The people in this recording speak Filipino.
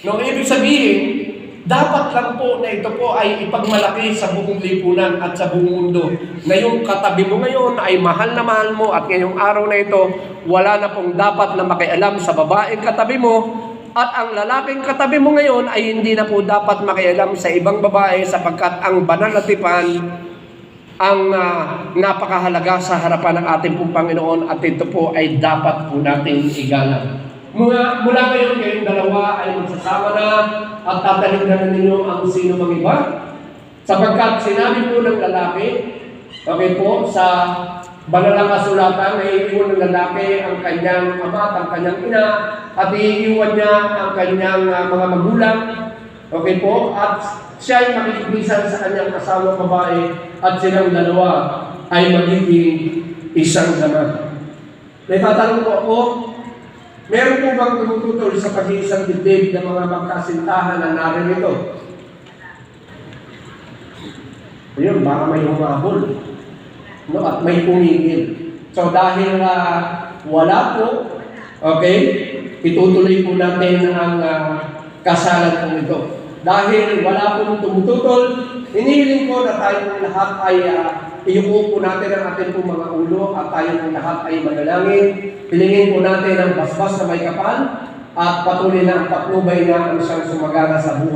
No, ibig sabihin, dapat lang po na ito po ay ipagmalaki sa buong lipunan at sa buong mundo. Na yung katabi mo ngayon ay mahal na mahal mo at ngayong araw na ito, wala na pong dapat na makialam sa babaeng katabi mo at ang lalaking katabi mo ngayon ay hindi na po dapat makialam sa ibang babae sapagkat ang banal na tipan ang napakahalaga sa harapan ng ating pong Panginoon at ito po ay dapat po natin igalang. Mula ngayon kayong dalawa ay magsasama na at tatalingnan ninyo ang sino mang iba. Sapagkat sinabi po ng lalaki, okay po, sa banal na kasulatan, naiiwan ng lalaki ang kanyang ama at ang kanyang ina at iiwan niya ang kanyang mga magulang. Okay po, at siya ay makikibisan sa kanyang asawang babae at silang dalawa ay magiging isang ama. May tatanong po ako, meron po bang tumututol sa pag-iisang dibdib ng mga magkasintahan na naririto? Ayun, baka may humabol. No, at may pumigil. So dahil wala po, okay, itutuloy po natin ang kasalan po ito. Dahil wala po tumututol, inihiling ko na tayo lahat ay iyuko po natin ang ating po mga ulo at tayo lahat ay manalangin. Hilingin po natin ang basbas na may kapal at patuloy na ang patnubay na ang siyang sumagana sa buhay.